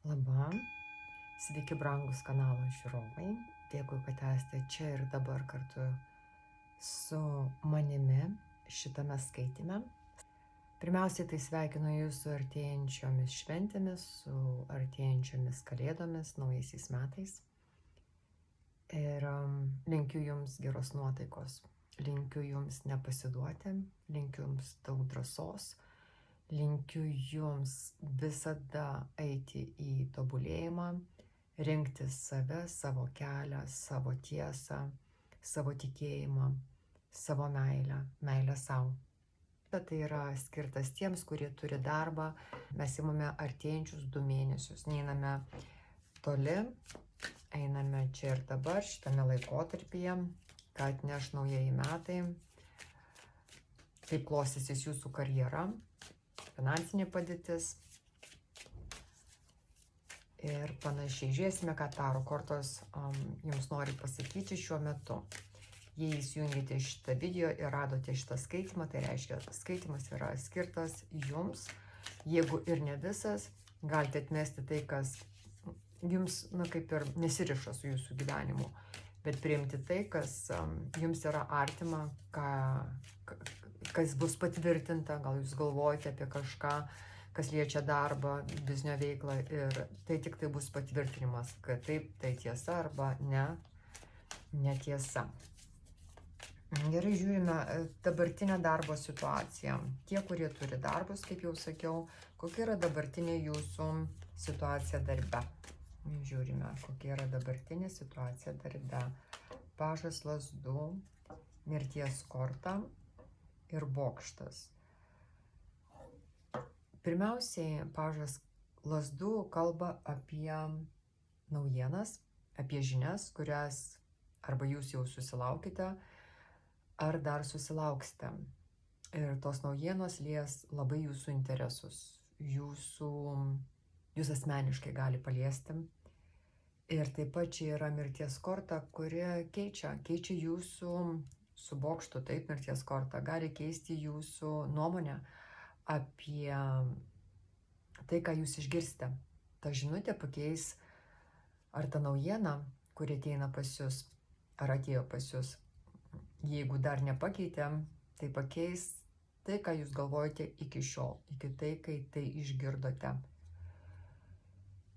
Labą, sveiki brangūs kanalo žiūrovai. Dėkui, kad esate čia ir dabar kartu su manimi šitame skaitime. Pirmiausiai tai sveikinu Jūs su artėjančiomis šventėmis, su artėjančiomis kalėdomis, naujaisiais metais. Ir linkiu Jums geros nuotaikos, linkiu Jums nepasiduoti, linkiu Jums daug drąsos. Linkiu Jums visada eiti į tobulėjimą, rinkti save, savo kelią, savo tiesą, savo tikėjimą, savo meilę savo. Bet tai yra skirtas tiems, kurie turi darbą. Mes imame artėjančius 2 mėnesius, neiname toli, einame čia ir dabar, šitame laikotarpyje, ką atneš naujieji metai, kaip klostysis Jūsų karjera, finansinė padėtis ir panašiai. Žiūrėsime, ką taro kortos Jums nori pasakyti šiuo metu. Jei įsijungėte šitą video ir radote šitą skaitimą, tai reiškia, skaitimas yra skirtas Jums. Jeigu ir ne visas, galite atmesti tai, kas Jums, kaip ir nesiriša su Jūsų gyvenimu, bet priimti tai, kas Jums yra artima, kas bus patvirtinta, gal Jūs galvojate apie kažką, kas liečia darbą, biznio veiklą ir tai tik tai bus patvirtinimas, kad taip, tai tiesa arba netiesa. Gerai, žiūrime dabartinę darbo situaciją. Tie, kurie turi darbus, kaip jau sakiau, kokia yra dabartinė Jūsų situacija darbe. Žiūrime, kokia yra dabartinė situacija darbe. Pažas lazdų, mirties korta ir bokštas. Pirmiausiai, pažas lazdų kalba apie naujienas, apie žinias, kurias arba Jūs jau susilaukite, ar dar susilauksite. Ir tos naujienos lies labai Jūsų interesus, Jūs asmeniškai gali paliesti. Ir taip pat čia yra mirties korta, kuri keičia Jūsų su bokštu, taip, mirties korta, gali keisti Jūsų nuomonę apie tai, ką Jūs išgirsite. Ta žinutė pakeis, ar ta naujiena, kuri ateina pas Jūs, ar atėjo pas Jūs. Jeigu dar nepakeitė, tai pakeis tai, ką Jūs galvojate iki šiol, iki tai, kai tai išgirdote.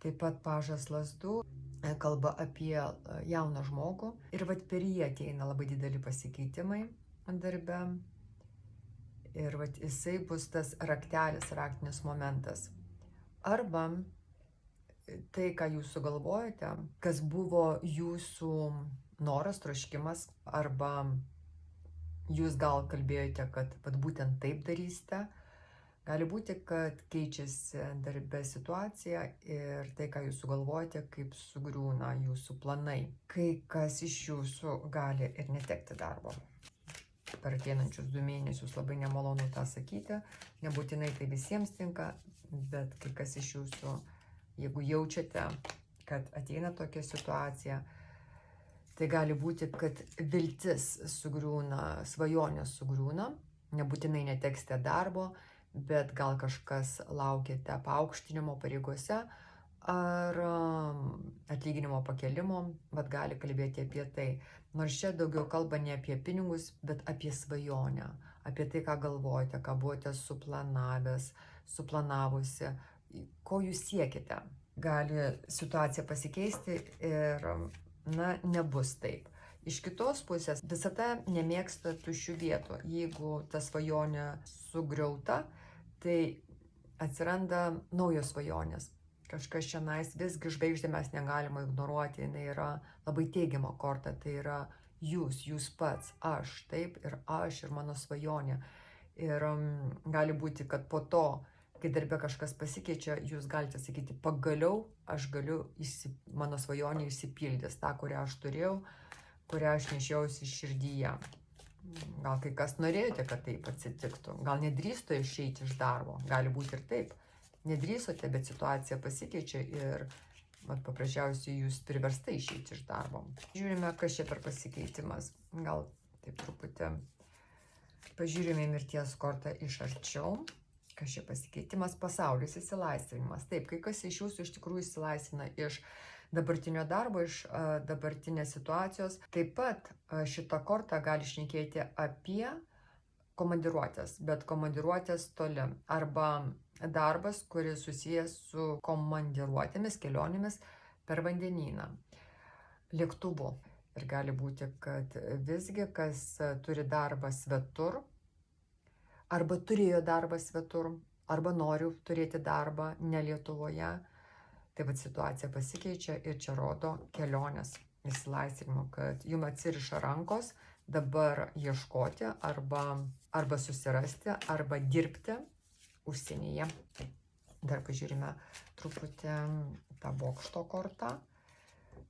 Taip pat pažas lazdų kalba apie jauną žmogų ir per jį ateina labai dideli pasikeitimai darbe ir jisai bus tas raktinis momentas. Arba tai, ką Jūs sugalvojate, kas buvo Jūsų noras, troškimas, arba Jūs gal kalbėjote, kad būtent taip darysite. Gali būti, kad keičiasi darbe situacija ir tai, ką Jūs sugalvojate, kaip sugriūna Jūsų planai. Kai kas iš Jūsų gali ir netekti darbo. Per ateinančius 2 mėnesius labai nemalonu tą sakyti, nebūtinai tai visiems tinka, bet kai kas iš Jūsų, jeigu jaučiate, kad ateina tokia situacija, tai gali būti, kad viltis sugriūna, svajonės sugriūna, nebūtinai neteksite darbo, bet gal kažkas laukiate paaukštinimo pareigose ar atlyginimo pakelimo, bet gali kalbėti apie tai. Nors čia daugiau kalba ne apie pinigus, bet apie svajonę, apie tai, ką galvojate, ką buvote suplanavusi, ko Jūs siekite. Gali situacija pasikeisti ir, nebus taip. Iš kitos pusės, visata nemėgsta tuščių vietų. Jeigu ta svajonė sugriauta, tai atsiranda naujos svajonės. Kažkas šiandien, visgi žvaigždė mes negalima ignoruoti, jinai yra labai teigiama korta, tai yra jūs pats, aš, taip, ir mano svajonė. Ir gali būti, kad po to, kai darbe kažkas pasikeičia, Jūs galite sakyti, pagaliau mano svajonė išsipildys, tą, kurią aš turėjau, kurią aš nešiausi širdyje. Gal kai kas norėjote, kad taip atsitiktų, gal nedrįstote išeiti iš darbo, gali būti ir taip. Nedrįsote, bet situacija pasikeičia ir paprasčiausiai Jūs priversta išeiti iš darbo. Žiūrime, kas čia per pasikeitimas. Gal taip truputį pažiūrime mirties kortą iš arčiau. Kas čia pasikeitimas? Pasaulis, išsilaisvinimas. Taip, kai kas iš jūsų iš tikrųjų išsilaisvina iš dabartinio darbo, iš dabartinės situacijos. Taip pat šitą kortą gali šnekėti apie komandiruotės, bet komandiruotės toli. Arba darbas, kuris susijęs su komandiruotėmis, kelionėmis per vandenyną, lėktuvu. Ir gali būti, kad visgi, kas turi darbą svetur, arba turėjo darbą svetur, arba noriu turėti darbą ne Lietuvoje, tai vad situacija pasikeičia ir čia rodo kelionės išsilaisvinimo, kad jums atsiriša rankos dabar ieškoti arba susirasti, arba dirbti užsienyje. Dar pažiūrime truputį tą bokšto kortą.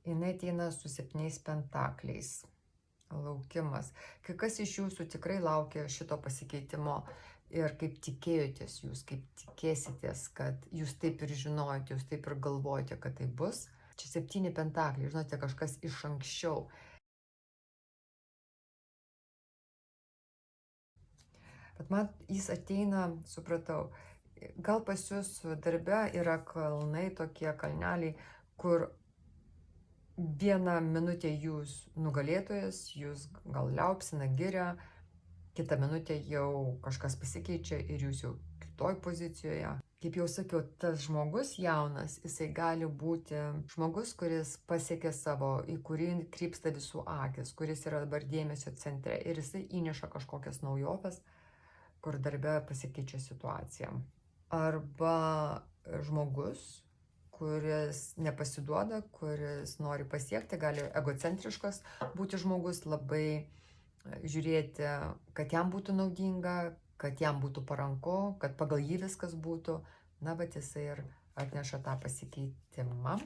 Jis ateina su 7 pentakliais. Laukimas. Kai kas iš jūsų tikrai laukia šito pasikeitimo ir kaip tikėjotės jūs, kaip tikėsitės, kad jūs taip ir žinojate, jūs taip ir galvojate, kad tai bus. Čia 7 pentakliai, žinote, kažkas iš anksčiau. Bet man jis ateina, supratau, gal pas jūs darbe yra kalnai, tokie kalneliai, kur vieną minutę jūs nugalėtojas, jūs gal liaupsina, giria, kitą minutę jau kažkas pasikeičia ir jūs jau kitoj pozicijoje. Kaip jau sakiau, tas žmogus jaunas, jisai gali būti žmogus, kuris pasiekė savo, į kurį krypsta visų akis, kuris yra dabar dėmesio centre ir jisai įneša kažkokias naujoves, kur darbe pasikeičia situacija. Arba žmogus, kuris nepasiduoda, kuris nori pasiekti, gali egocentriškas būti žmogus, labai žiūrėti, kad jam būtų naudinga, kad jam būtų paranku, kad pagal jį viskas būtų. Na, bet jisai ir atneša tą pasikeitimą.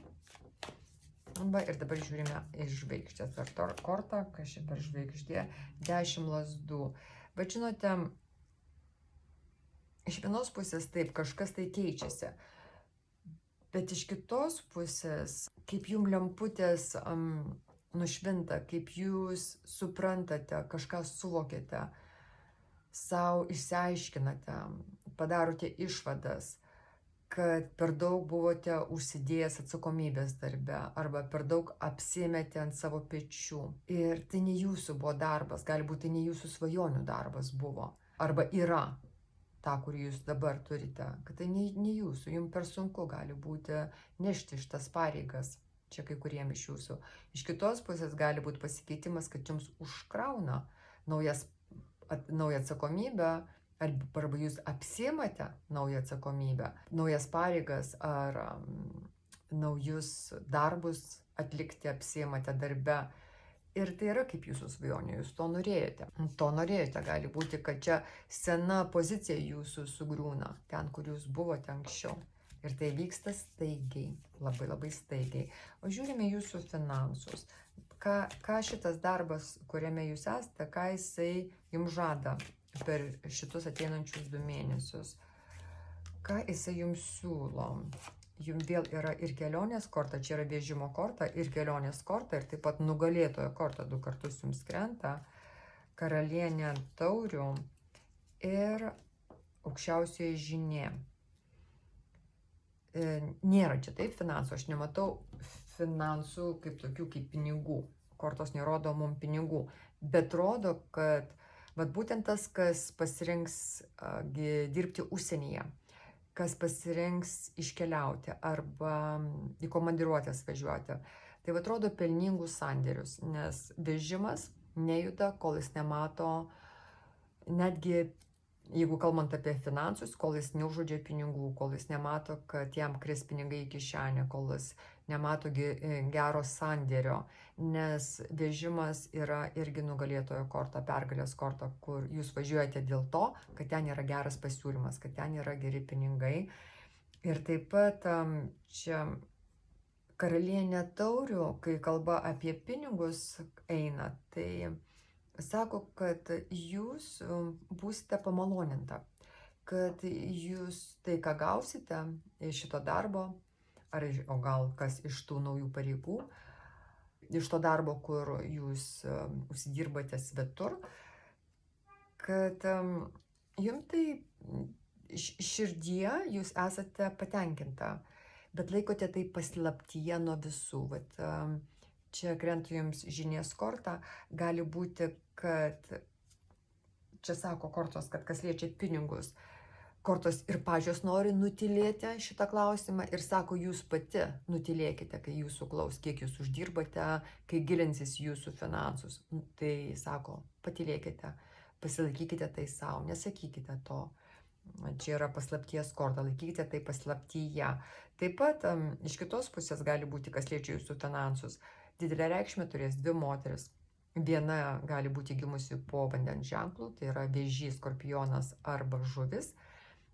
Ir dabar žiūrime iš žvaigždės per kortą, kas čia per žvaigždė, 10 lazdų. Bet žinote, iš vienos pusės taip, kažkas tai keičiasi. Bet iš kitos pusės, kaip jums lemputės nušvinta, kaip jūs suprantate, kažką suvokėte, savo išsiaiškinate, padarote išvadas, kad per daug buvote užsidėjęs atsakomybės darbe arba per daug apsiėmėte ant savo pečių. Ir tai ne jūsų buvo darbas, gali būti ne jūsų svajonių darbas buvo arba yra. tą, kurį jūs dabar turite, kad tai ne jūsų, jums per sunku gali būti nešti šitas pareigas, čia kai kuriem iš jūsų. Iš kitos pusės gali būti pasikeitimas, kad jums užkrauna naują atsakomybę, arba jūs apsimate naują atsakomybę, naujas pareigas ar naujus darbus atlikti apsimate darbe. Ir tai yra kaip jūsų svajonė, jūs to norėjote. To norėjote, gali būti, kad čia sena pozicija jūsų sugriūna, ten, kur jūs buvote anksčiau. Ir tai vyksta staigiai, labai labai staigiai. O žiūrime jūsų finansus. Ką šitas darbas, kuriame jūs esate, ką jisai jums žada per šitus ateinančius 2 mėnesius. Ką jisai jums siūlo. Jums vėl yra ir kelionės korta, čia yra vežimo korta, ir kelionės korta, ir taip pat nugalėtojo korta 2 kartus jums krenta, karalienė taurių ir aukščiausioji žinė. Nėra čia taip finansų, aš nematau finansų kaip tokių kaip pinigų, kortos nerodo mums pinigų, bet rodo, kad būtent tas, kas pasirinks dirbti užsienyje, kas pasirinks iškeliauti arba į komandiruotės važiuoti. Tai atrodo pelningus sandėrius, nes vežimas nejuda, kol jis nemato, netgi jeigu kalbant apie finansus, kol jis neužuodžia pinigų, kol jis nemato, kad jam kris pinigai į kišenę, kol jis nemato gero sandėrio, nes vežimas yra irgi nugalėtojo korta, pergalės korta, kur jūs važiuojate dėl to, kad ten yra geras pasiūlymas, kad ten yra geri pinigai. Ir taip pat čia karalienė taurių, kai kalba apie pinigus eina, tai sako, kad jūs būsite pamaloninta, kad jūs tai, ką gausite iš šito darbo, o gal kas iš tų naujų pareigų, iš to darbo, kur jūs užsidirbate svetur, kad jums tai širdyje jūs esate patenkinta, bet laikote tai paslaptyje nuo visų. Vat, čia krenta jums žinies korta, gali būti, kad čia sako kortos, kad kas liečia pinigus, kortos ir pačios nori nutilėti šitą klausimą ir sako, jūs pati nutilėkite, kai jūsų klaus, kiek jūs uždirbate, kai gilinsis jūsų finansus. Tai sako, patilėkite, pasilaikykite tai savo, nesakykite to. Čia yra paslapties korta, laikykite tai paslaptyje. Taip pat iš kitos pusės gali būti, kas liečia jūsų finansus. Didelę reikšmę turės dvi moteris. Viena gali būti gimusi po vandens ženklų, tai yra vėžys, skorpionas arba žuvis.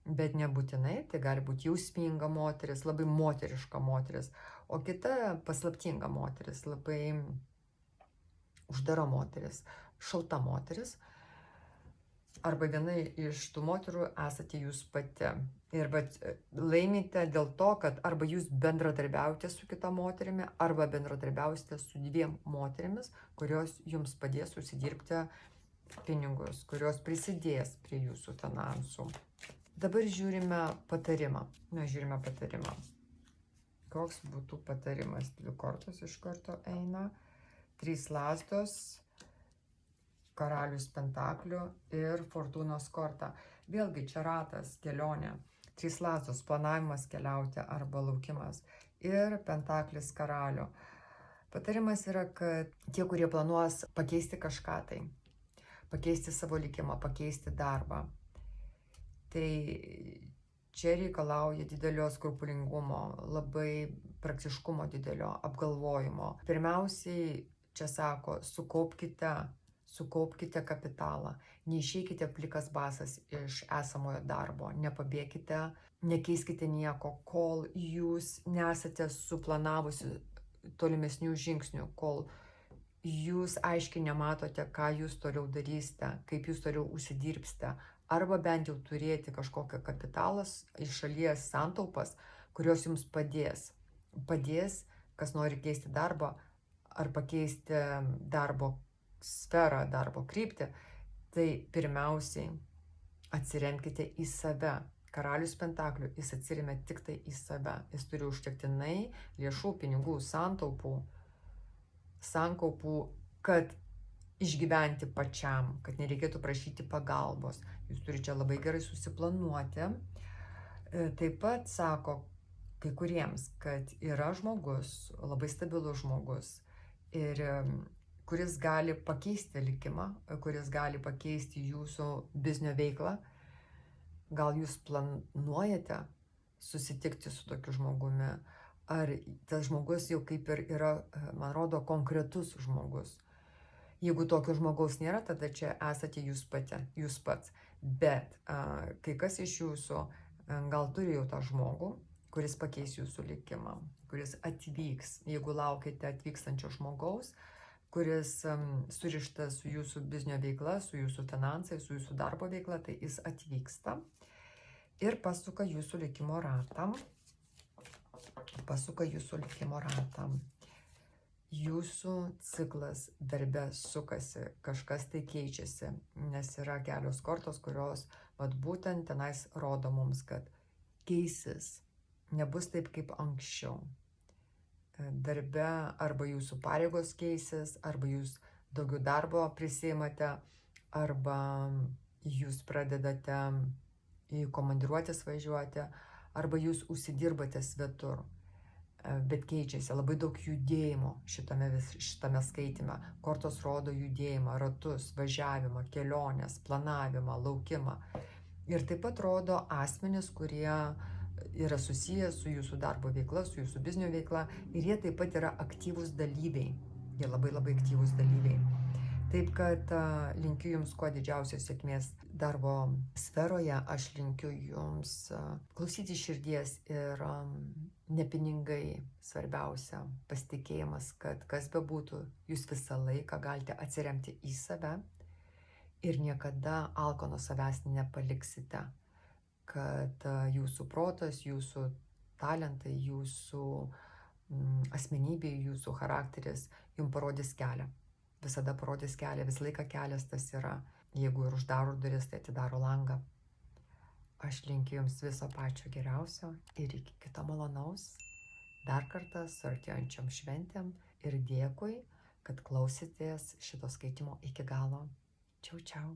Bet nebūtinai, tai gali būti jausminga moteris, labai moteriška moteris, o kita paslaptinga moteris, labai uždara moteris, šalta moteris. Arba viena iš tų moterų esate jūs pati. Ir laimite dėl to, kad arba jūs bendradarbiaujate su kita moterimi, arba bendradarbiausite su dviem moterimis, kurios jums padės užsidirbti pinigus, kurios prisidės prie jūsų finansų. Dabar žiūrime patarimą. Koks būtų patarimas? 2 kortos iš karto eina. 3 lazdos, karalius pentaklių ir fortūnos korta. Vėlgi čia ratas, kelionė. 3 lazdos, planavimas keliauti arba laukimas. Ir pentaklis karalių. Patarimas yra, kad tie, kurie planuos pakeisti kažką tai, pakeisti savo likimą, pakeisti darbą, tai čia reikalauja didelio skrupulingumo, labai praktiškumo didelio, apgalvojimo. Pirmiausiai, čia sako, sukaupkite kapitalą, neišeikite plikas basas iš esamojo darbo, nepabėkite, nekeiskite nieko, kol jūs nesate suplanavusi tolimesnių žingsnių, kol jūs aiškiai nematote, ką jūs toliau darysite, kaip jūs toliau užsidirbsite, arba bent jau turėti kažkokią kapitalas iš šalies santaupas, kurios jums padės. Padės, kas nori keisti darbą ar pakeisti darbo sferą, darbo kryptį, tai pirmiausiai atsiremkite į save. Karalius pentaklių, jis atsiremia tik tai į save. Jis turi užtektinai lėšų, pinigų, sankaupų, kad išgyventi pačiam, kad nereikėtų prašyti pagalbos. Jūs turite labai gerai susiplanuoti. Taip pat sako kai kuriems, kad yra žmogus, labai stabilus žmogus, ir kuris gali pakeisti likimą, kuris gali pakeisti jūsų biznio veiklą. Gal jūs planuojate susitikti su tokiu žmogumi, ar tas žmogus jau kaip ir yra, man rodo, konkretus žmogus. Jeigu tokio žmogaus nėra, tada čia esate jūs pats. Bet kai kas iš jūsų gal turi jau tą žmogų, kuris pakeis jūsų likimą, kuris atvyks, jeigu laukite atvykstančio žmogaus, kuris surištas su jūsų biznio veikla, su jūsų finansais, su jūsų darbo veikla, tai jis atvyksta ir pasuka jūsų likimo ratą. Jūsų ciklas darbe sukasi, kažkas tai keičiasi, nes yra kelios kortos, kurios būtent tenais rodo mums, kad keisis, nebus taip kaip anksčiau. Darbe arba jūsų pareigos keisis, arba jūs daugiau darbo prisiimate, arba jūs pradedate į komandiruotės važiuoti, arba jūs užsidirbate svetur. Bet keičiasi, labai daug judėjimo šitame skaitime. Kortos rodo judėjimą, ratus, važiavimą, keliones, planavimą, laukimą. Ir taip pat rodo asmenis, kurie yra susiję su jūsų darbo veikla, su jūsų biznio veikla, ir jie taip pat yra aktyvūs dalyviai. Jie labai aktyvūs dalyviai. Taip kad linkiu jums kuo didžiausios sėkmės darbo sferoje. Aš linkiu jums klausyti širdies ir ne pinigai svarbiausia, pasitikėjimas, kad kas bebūtų, jūs visą laiką galite atsiremti į save ir niekada alkano savęs nepaliksite, kad jūsų protas, jūsų talentai, jūsų asmenybė, jūsų charakteris jums parodys kelią. Visada parodys kelią, visą laiką kelias tas yra. Jeigu ir uždaro duris, tai atidaro langą. Aš linkiu Jums viso pačio geriausio ir iki kito malonaus. Dar kartą su artėjančiom šventėm ir dėkui, kad klausėtės šito skaitimo iki galo. Čiau, čiau.